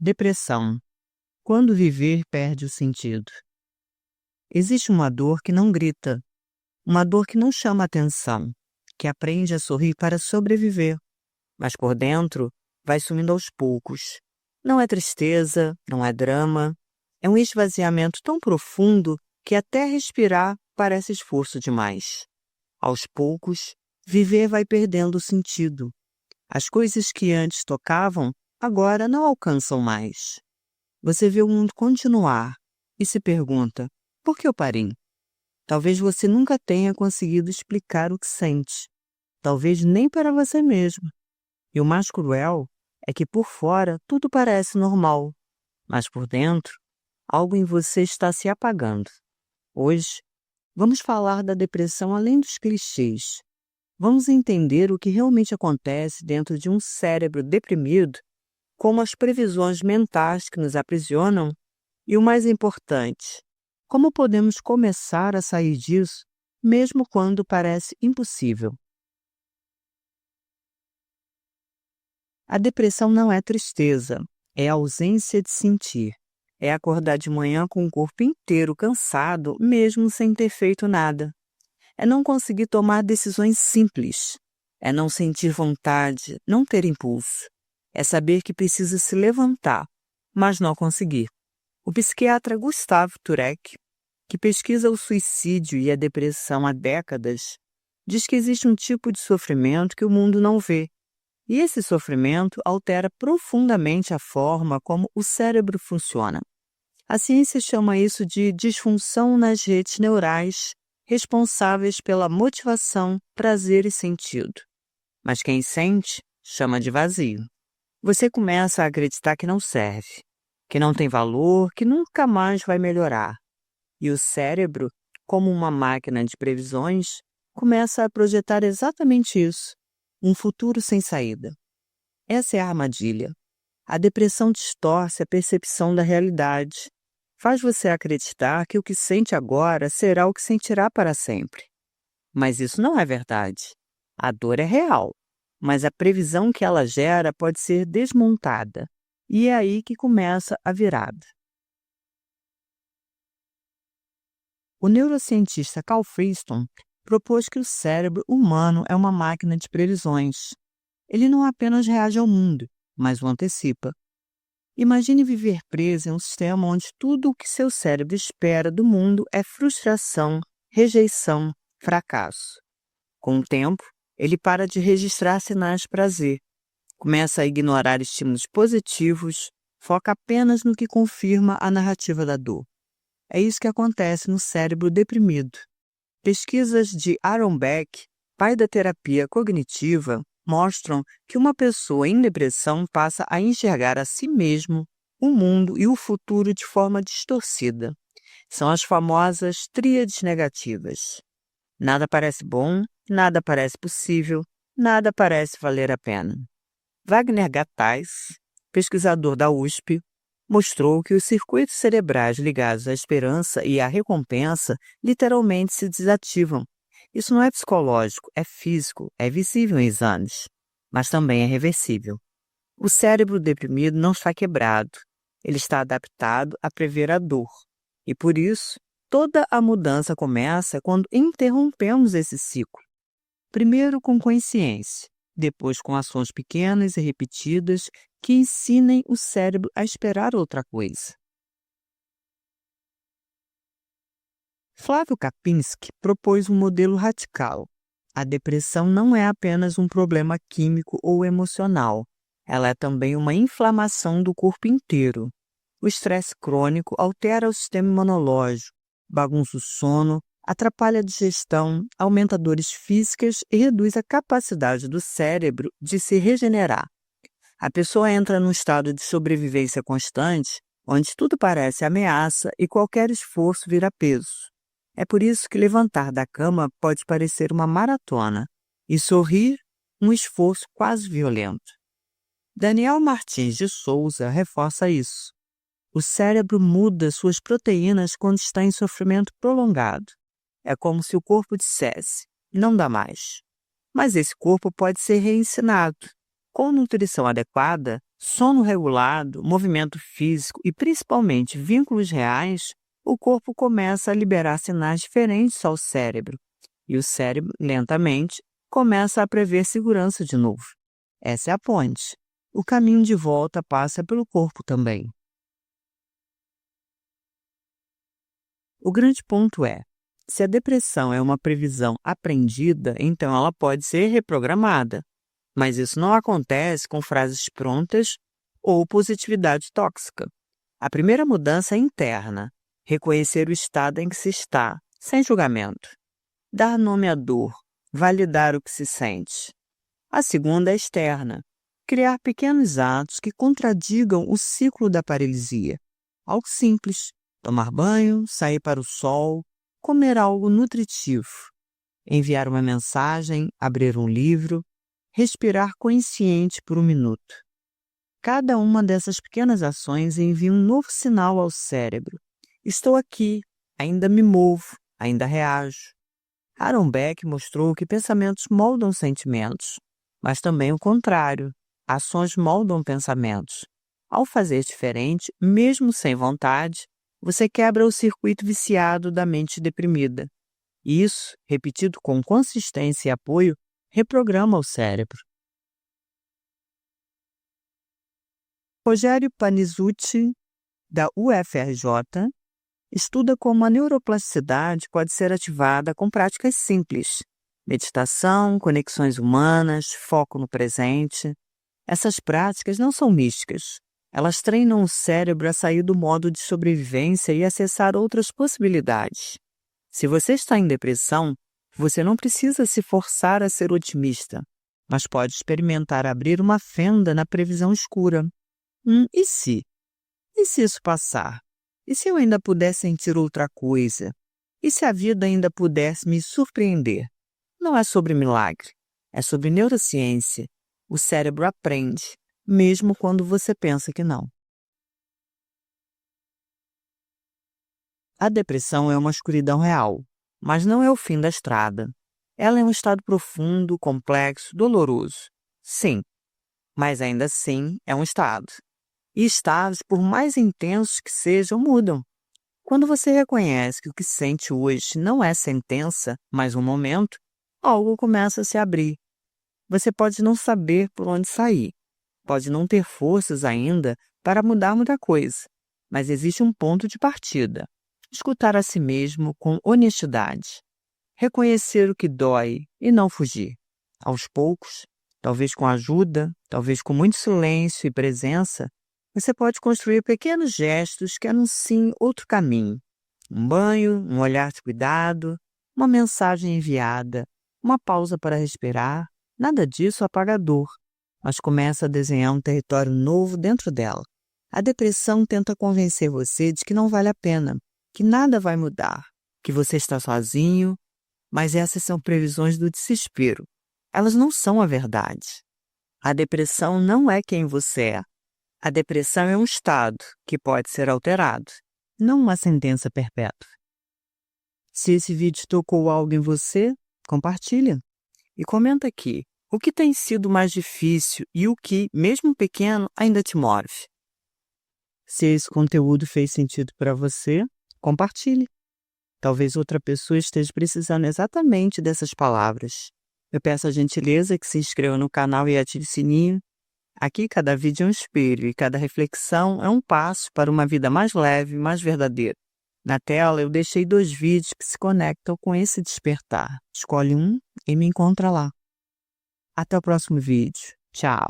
Depressão. Quando viver perde o sentido. Existe uma dor que não grita, uma dor que não chama atenção, que aprende a sorrir para sobreviver, mas por dentro vai sumindo aos poucos. Não é tristeza, não é drama, é um esvaziamento tão profundo que até respirar parece esforço demais. Aos poucos, viver vai perdendo o sentido. As coisas que antes tocavam, agora não alcançam mais. Você vê o mundo continuar e se pergunta: por que eu parei? Talvez você nunca tenha conseguido explicar o que sente. Talvez nem para você mesmo. E o mais cruel é que por fora tudo parece normal, mas por dentro algo em você está se apagando. Hoje, vamos falar da depressão além dos clichês. Vamos entender o que realmente acontece dentro de um cérebro deprimido, como as previsões mentais que nos aprisionam e, o mais importante, como podemos começar a sair disso, mesmo quando parece impossível. A depressão não é tristeza, é a ausência de sentir. É acordar de manhã com o corpo inteiro cansado, mesmo sem ter feito nada. É não conseguir tomar decisões simples. É não sentir vontade, não ter impulso. É saber que precisa se levantar, mas não conseguir. O psiquiatra Gustavo Turek, que pesquisa o suicídio e a depressão há décadas, diz que existe um tipo de sofrimento que o mundo não vê. E esse sofrimento altera profundamente a forma como o cérebro funciona. A ciência chama isso de disfunção nas redes neurais, responsáveis pela motivação, prazer e sentido. Mas quem sente, chama de vazio. Você começa a acreditar que não serve, que não tem valor, que nunca mais vai melhorar. E o cérebro, como uma máquina de previsões, começa a projetar exatamente isso, um futuro sem saída. Essa é a armadilha. A depressão distorce a percepção da realidade. Faz você acreditar que o que sente agora será o que sentirá para sempre. Mas isso não é verdade. A dor é real, mas a previsão que ela gera pode ser desmontada. E é aí que começa a virada. O neurocientista Carl Friston propôs que o cérebro humano é uma máquina de previsões. Ele não apenas reage ao mundo, mas o antecipa. Imagine viver preso em um sistema onde tudo o que seu cérebro espera do mundo é frustração, rejeição, fracasso. Com o tempo, ele para de registrar sinais de prazer, começa a ignorar estímulos positivos, foca apenas no que confirma a narrativa da dor. É isso que acontece no cérebro deprimido. Pesquisas de Aaron Beck, pai da terapia cognitiva, mostram que uma pessoa em depressão passa a enxergar a si mesmo, o mundo e o futuro de forma distorcida. São as famosas tríades negativas. Nada parece bom, nada parece possível, nada parece valer a pena. Wagner Gattais, pesquisador da USP, mostrou que os circuitos cerebrais ligados à esperança e à recompensa literalmente se desativam. Isso não é psicológico, é físico, é visível em exames, mas também é reversível. O cérebro deprimido não está quebrado, ele está adaptado a prever a dor. E por isso, toda a mudança começa quando interrompemos esse ciclo. Primeiro com consciência, depois com ações pequenas e repetidas que ensinem o cérebro a esperar outra coisa. Flávio Kapinski propôs um modelo radical. A depressão não é apenas um problema químico ou emocional, ela é também uma inflamação do corpo inteiro. O estresse crônico altera o sistema imunológico, bagunça o sono, atrapalha a digestão, aumenta dores físicas e reduz a capacidade do cérebro de se regenerar. A pessoa entra num estado de sobrevivência constante, onde tudo parece ameaça e qualquer esforço vira peso. É por isso que levantar da cama pode parecer uma maratona e sorrir um esforço quase violento. Daniel Martins de Souza reforça isso. O cérebro muda suas proteínas quando está em sofrimento prolongado. É como se o corpo dissesse: não dá mais. Mas esse corpo pode ser reensinado. Com nutrição adequada, Sono regulado, movimento físico e principalmente vínculos reais, o corpo começa a liberar sinais diferentes ao cérebro. E o cérebro, lentamente, começa a prever segurança de novo. Essa é a ponte. O caminho de volta passa pelo corpo também. O grande ponto é: se a depressão é uma previsão aprendida, então ela pode ser reprogramada. Mas isso não acontece com frases prontas ou positividade tóxica. A primeira mudança é interna: reconhecer o estado em que se está, sem julgamento. Dar nome à dor, validar o que se sente. A segunda é externa: criar pequenos atos que contradigam o ciclo da paralisia. Algo simples: tomar banho, sair para o sol, comer algo nutritivo, enviar uma mensagem, abrir um livro, respirar consciente por um minuto. Cada uma dessas pequenas ações envia um novo sinal ao cérebro. Estou aqui, ainda me movo, ainda reajo. Aaron Beck mostrou que pensamentos moldam sentimentos, mas também o contrário. Ações moldam pensamentos. Ao fazer diferente, mesmo sem vontade, você quebra o circuito viciado da mente deprimida. Isso, repetido com consistência e apoio, reprograma o cérebro. Rogério Panizucci, da UFRJ, estuda como a neuroplasticidade pode ser ativada com práticas simples: meditação, conexões humanas, foco no presente. Essas práticas não são místicas. Elas treinam o cérebro a sair do modo de sobrevivência e acessar outras possibilidades. Se você está em depressão, você não precisa se forçar a ser otimista, mas pode experimentar abrir uma fenda na previsão escura. E se? E se isso passar? E se eu ainda puder sentir outra coisa? E se a vida ainda pudesse me surpreender? Não é sobre milagre, é sobre neurociência. O cérebro aprende, mesmo quando você pensa que não. A depressão é uma escuridão real, mas não é o fim da estrada. Ela é um estado profundo, complexo, doloroso. Sim, mas ainda assim é um estado. E estados, por mais intensos que sejam, mudam. Quando você reconhece que o que sente hoje não é sentença, mas um momento, algo começa a se abrir. Você pode não saber por onde sair, pode não ter forças ainda para mudar muita coisa, mas existe um ponto de partida. Escutar a si mesmo com honestidade. Reconhecer o que dói e não fugir. Aos poucos, talvez com ajuda, talvez com muito silêncio e presença, você pode construir pequenos gestos que anunciem outro caminho. Um banho, um olhar de cuidado, uma mensagem enviada, uma pausa para respirar. Nada disso apaga a dor, mas começa a desenhar um território novo dentro dela. A depressão tenta convencer você de que não vale a pena, que nada vai mudar, que você está sozinho, mas essas são previsões do desespero. Elas não são a verdade. A depressão não é quem você é. A depressão é um estado que pode ser alterado, não uma sentença perpétua. Se esse vídeo tocou algo em você, compartilha. E comenta aqui, o que tem sido mais difícil e o que, mesmo pequeno, ainda te move. Se esse conteúdo fez sentido para você, compartilhe. Talvez outra pessoa esteja precisando exatamente dessas palavras. Eu peço a gentileza que se inscreva no canal e ative o sininho. Aqui cada vídeo é um espelho e cada reflexão é um passo para uma vida mais leve e mais verdadeira. Na tela eu deixei 2 vídeos que se conectam com esse despertar. Escolhe um e me encontra lá. Até o próximo vídeo. Tchau!